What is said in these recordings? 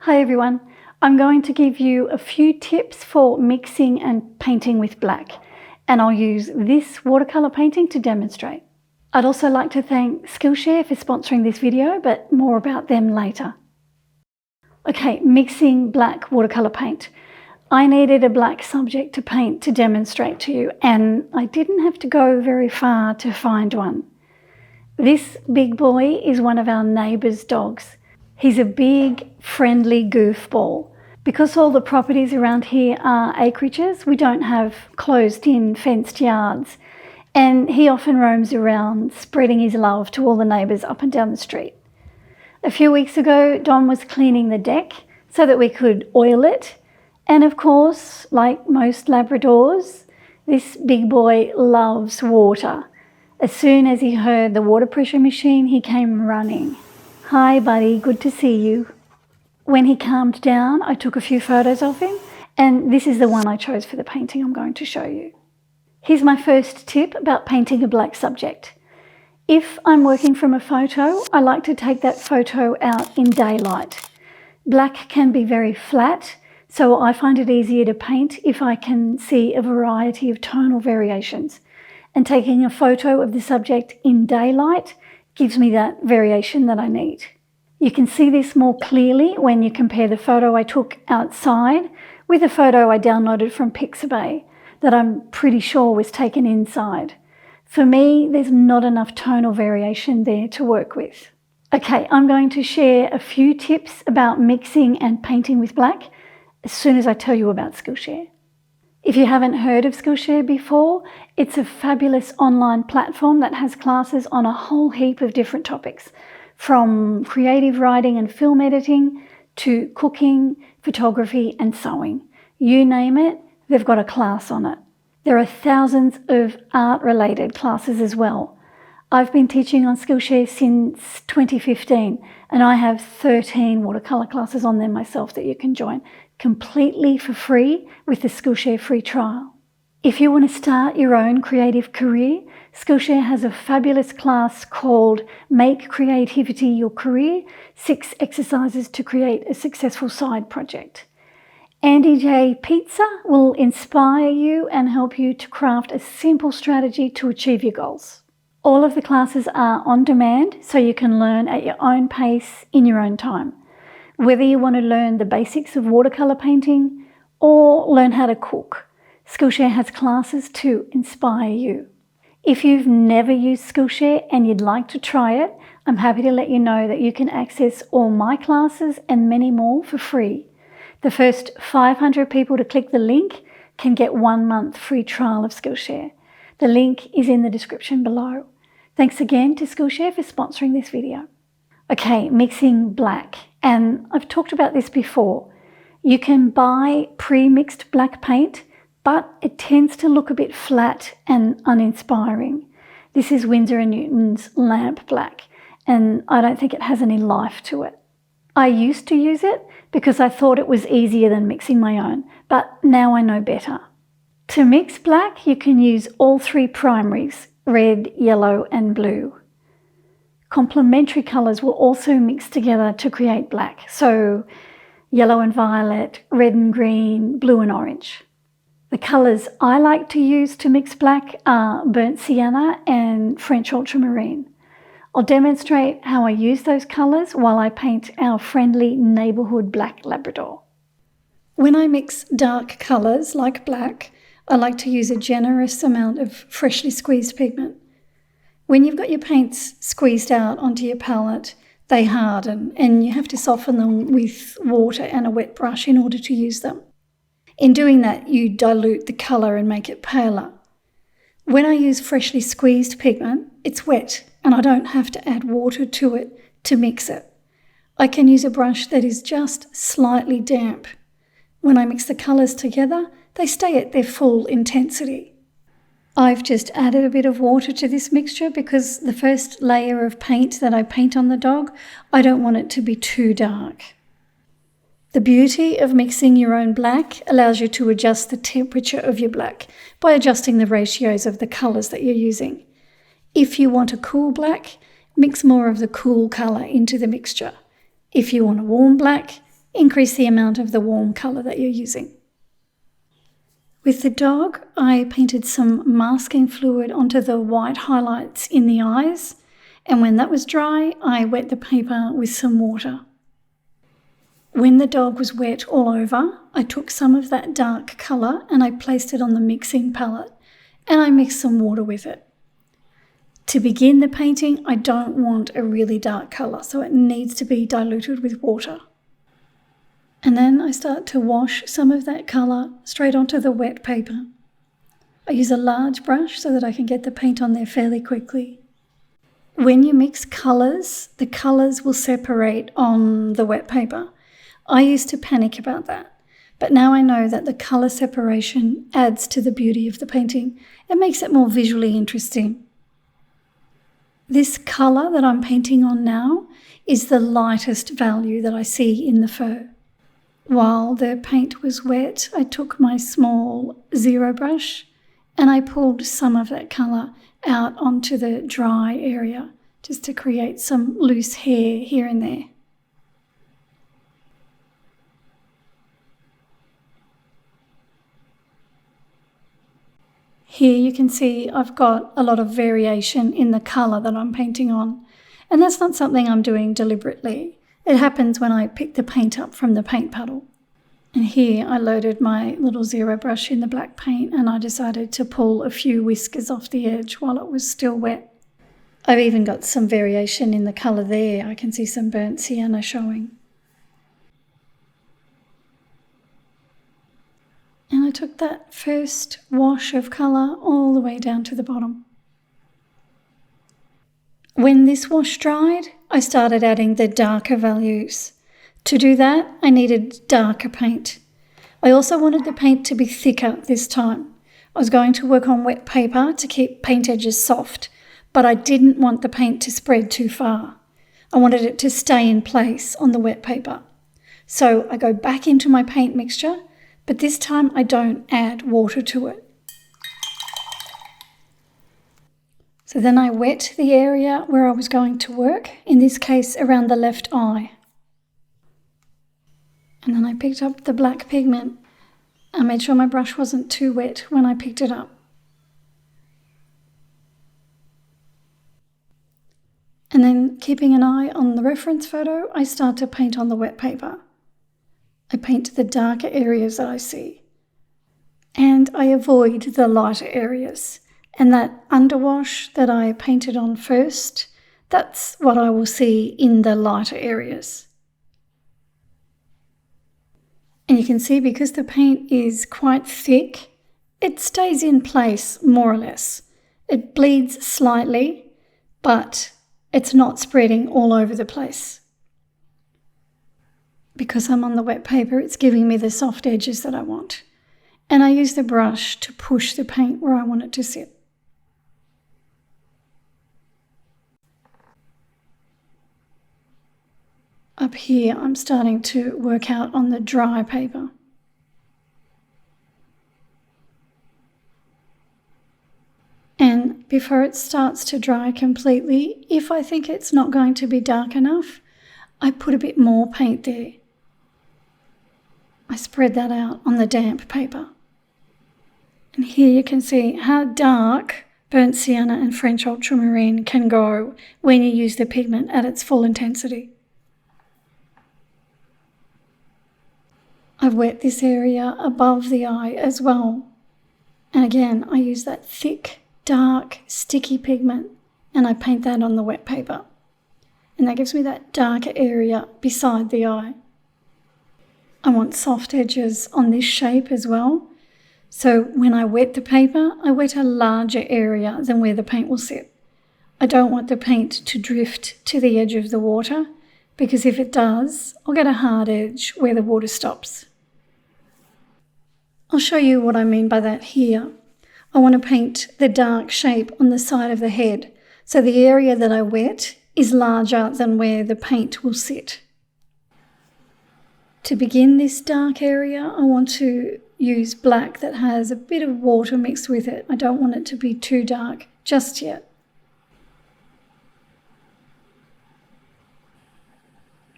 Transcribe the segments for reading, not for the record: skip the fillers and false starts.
Hi everyone, I'm going to give you a few tips for mixing and painting with black, and I'll use this watercolour painting to demonstrate. I'd also like to thank Skillshare for sponsoring this video, but more about them later. Okay, mixing black watercolour paint. I needed a black subject to paint to demonstrate to you, and I didn't have to go very far to find one. This big boy is one of our neighbour's dogs. He's a big, friendly goofball. Because all the properties around here are acreages, we don't have closed-in fenced yards, and he often roams around spreading his love to all the neighbours up and down the street. A few weeks ago, Don was cleaning the deck so that we could oil it, and of course, like most Labradors, this big boy loves water. As soon as he heard the water pressure machine, he came running. Hi buddy, good to see you. When he calmed down, I took a few photos of him, and this is the one I chose for the painting I'm going to show you. Here's my first tip about painting a black subject. If I'm working from a photo, I like to take that photo out in daylight. Black can be very flat, so I find it easier to paint if I can see a variety of tonal variations. And taking a photo of the subject in daylight gives me that variation that I need. You can see this more clearly when you compare the photo I took outside with a photo I downloaded from Pixabay that I'm pretty sure was taken inside. For me, there's not enough tonal variation there to work with. Okay, I'm going to share a few tips about mixing and painting with black as soon as I tell you about Skillshare. If you haven't heard of Skillshare before, it's a fabulous online platform that has classes on a whole heap of different topics, from creative writing and film editing to cooking, photography and sewing. You name it, they've got a class on it. There are thousands of art-related classes as well. I've been teaching on Skillshare since 2015, and I have 13 watercolour classes on there myself that you can join completely for free with the Skillshare free trial. If you want to start your own creative career, Skillshare has a fabulous class called Make Creativity Your Career, 6 exercises to create a successful side project. Andy J. Pizza will inspire you and help you to craft a simple strategy to achieve your goals. All of the classes are on demand, so you can learn at your own pace in your own time. Whether you want to learn the basics of watercolour painting or learn how to cook, Skillshare has classes to inspire you. If you've never used Skillshare and you'd like to try it, I'm happy to let you know that you can access all my classes and many more for free. The first 500 people to click the link can get 1 month free trial of Skillshare. The link is in the description below. Thanks again to Skillshare for sponsoring this video. Okay, mixing black. And I've talked about this before. You can buy pre-mixed black paint, but it tends to look a bit flat and uninspiring. This is Winsor & Newton's Lamp Black, and I don't think it has any life to it. I used to use it because I thought it was easier than mixing my own, but now I know better. To mix black, you can use all 3 primaries, red, yellow and blue. Complementary colours will also mix together to create black, so yellow and violet, red and green, blue and orange. The colours I like to use to mix black are burnt sienna and French ultramarine. I'll demonstrate how I use those colours while I paint our friendly neighbourhood black Labrador. When I mix dark colours like black, I like to use a generous amount of freshly squeezed pigment. When you've got your paints squeezed out onto your palette, they harden and you have to soften them with water and a wet brush in order to use them. In doing that, you dilute the colour and make it paler. When I use freshly squeezed pigment, it's wet and I don't have to add water to it to mix it. I can use a brush that is just slightly damp. When I mix the colours together, they stay at their full intensity. I've just added a bit of water to this mixture because the first layer of paint that I paint on the dog, I don't want it to be too dark. The beauty of mixing your own black allows you to adjust the temperature of your black by adjusting the ratios of the colours that you're using. If you want a cool black, mix more of the cool colour into the mixture. If you want a warm black, increase the amount of the warm colour that you're using. With the dog, I painted some masking fluid onto the white highlights in the eyes, and when that was dry, I wet the paper with some water. When the dog was wet all over, I took some of that dark colour and I placed it on the mixing palette, and I mixed some water with it. To begin the painting, I don't want a really dark colour, so it needs to be diluted with water. And then I start to wash some of that colour straight onto the wet paper. I use a large brush so that I can get the paint on there fairly quickly. When you mix colours, the colours will separate on the wet paper. I used to panic about that, but now I know that the colour separation adds to the beauty of the painting. It makes it more visually interesting. This colour that I'm painting on now is the lightest value that I see in the fur. While the paint was wet, I took my small zero brush and I pulled some of that colour out onto the dry area just to create some loose hair here and there. Here you can see I've got a lot of variation in the colour that I'm painting on, and that's not something I'm doing deliberately. It happens when I pick the paint up from the paint puddle. And here I loaded my little zero brush in the black paint and I decided to pull a few whiskers off the edge while it was still wet. I've even got some variation in the colour there. I can see some burnt sienna showing. And I took that first wash of colour all the way down to the bottom. When this wash dried, I started adding the darker values. To do that, I needed darker paint. I also wanted the paint to be thicker this time. I was going to work on wet paper to keep paint edges soft, but I didn't want the paint to spread too far. I wanted it to stay in place on the wet paper. So I go back into my paint mixture, but this time I don't add water to it. So then I wet the area where I was going to work, in this case around the left eye. And then I picked up the black pigment. I made sure my brush wasn't too wet when I picked it up. And then, keeping an eye on the reference photo, I start to paint on the wet paper. I paint the darker areas that I see. And I avoid the lighter areas. And that underwash that I painted on first, that's what I will see in the lighter areas. And you can see because the paint is quite thick, it stays in place more or less. It bleeds slightly, but it's not spreading all over the place. Because I'm on the wet paper, it's giving me the soft edges that I want. And I use the brush to push the paint where I want it to sit. Up here, I'm starting to work out on the dry paper. And before it starts to dry completely, if I think it's not going to be dark enough, I put a bit more paint there. I spread that out on the damp paper. And here you can see how dark burnt sienna and French ultramarine can go when you use the pigment at its full intensity. I've wet this area above the eye as well. And again, I use that thick, dark, sticky pigment and I paint that on the wet paper. And that gives me that darker area beside the eye. I want soft edges on this shape as well. So when I wet the paper, I wet a larger area than where the paint will sit. I don't want the paint to drift to the edge of the water, because if it does, I'll get a hard edge where the water stops. I'll show you what I mean by that here. I want to paint the dark shape on the side of the head, so the area that I wet is larger than where the paint will sit. To begin this dark area, I want to use black that has a bit of water mixed with it. I don't want it to be too dark just yet.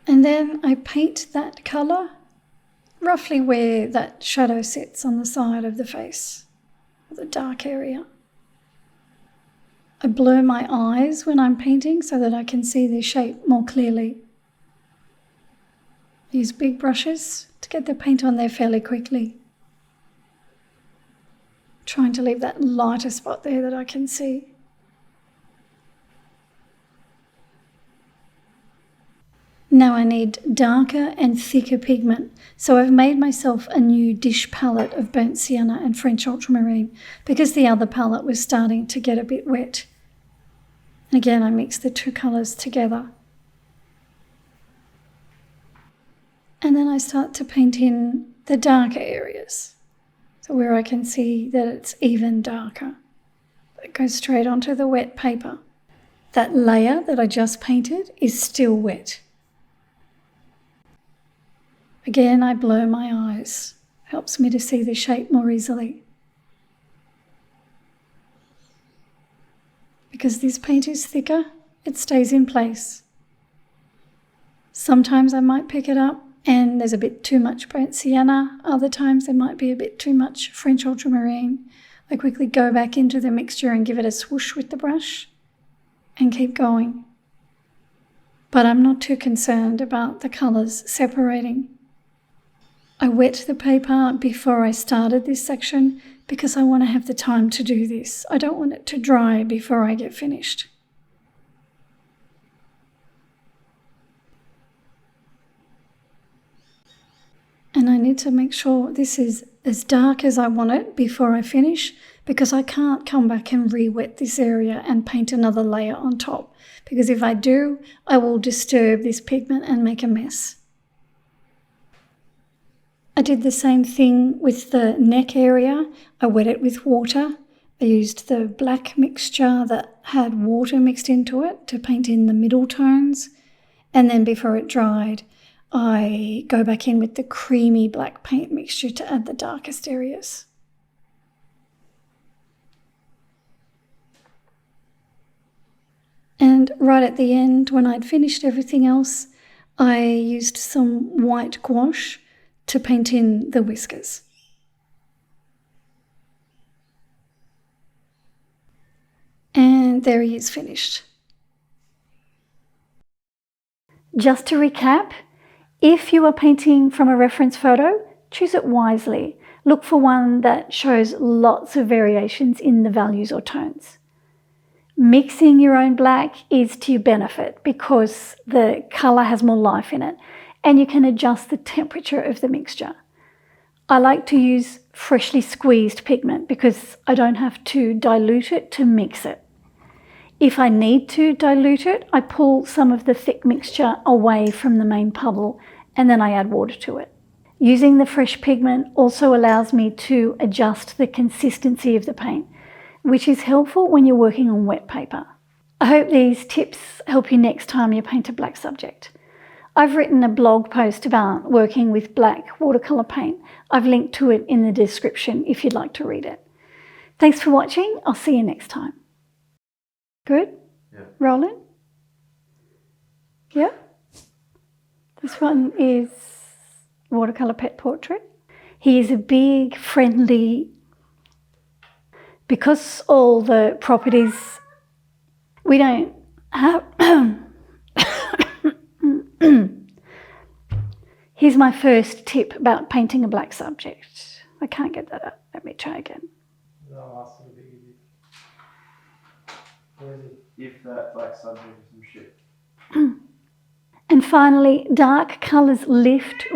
And And then I paint that colour roughly where that shadow sits on the side of the face, the dark area. I blur my eyes when I'm painting so that I can see their shape more clearly. I use big brushes to get the paint on there fairly quickly, trying to leave that lighter spot there that I can see. Now I need darker and thicker pigment, so I've made myself a new dish palette of burnt sienna and French ultramarine because the other palette was starting to get a bit wet. And again, I mix the two colours together. And then I start to paint in the darker areas, so where I can see that it's even darker. It goes straight onto the wet paper. That layer that I just painted is still wet. Again, I blur my eyes. Helps me to see the shape more easily. Because this paint is thicker, it stays in place. Sometimes I might pick it up and there's a bit too much burnt sienna. Other times there might be a bit too much French ultramarine. I quickly go back into the mixture and give it a swoosh with the brush and keep going. But I'm not too concerned about the colours separating. I wet the paper before I started this section because I want to have the time to do this. I don't want it to dry before I get finished. And I need to make sure this is as dark as I want it before I finish, because I can't come back and re-wet this area and paint another layer on top, because if I do, I will disturb this pigment and make a mess. I did the same thing with the neck area. I wet it with water. I used the black mixture that had water mixed into it to paint in the middle tones. And then before it dried, I go back in with the creamy black paint mixture to add the darkest areas. And right at the end, when I'd finished everything else, I used some white gouache to paint in the whiskers. And there he is finished. Just to recap, if you are painting from a reference photo, choose it wisely. Look for one that shows lots of variations in the values or tones. Mixing your own black is to your benefit because the colour has more life in it and you can adjust the temperature of the mixture. I like to use freshly squeezed pigment because I don't have to dilute it to mix it. If I need to dilute it, I pull some of the thick mixture away from the main puddle and then I add water to it. Using the fresh pigment also allows me to adjust the consistency of the paint, which is helpful when you're working on wet paper. I hope these tips help you next time you paint a black subject. I've written a blog post about working with black watercolour paint. I've linked to it in the description if you'd like to read it. Thanks for watching. I'll see you next time. Good? Yeah. Rolling? Yeah? This one is Watercolour Pet Portrait. He is a big, friendly, because all the properties we don't have. Here's my first tip about painting a black subject. I can't get that up. Let me try again. If that black subject is some shit. And finally, dark colours lift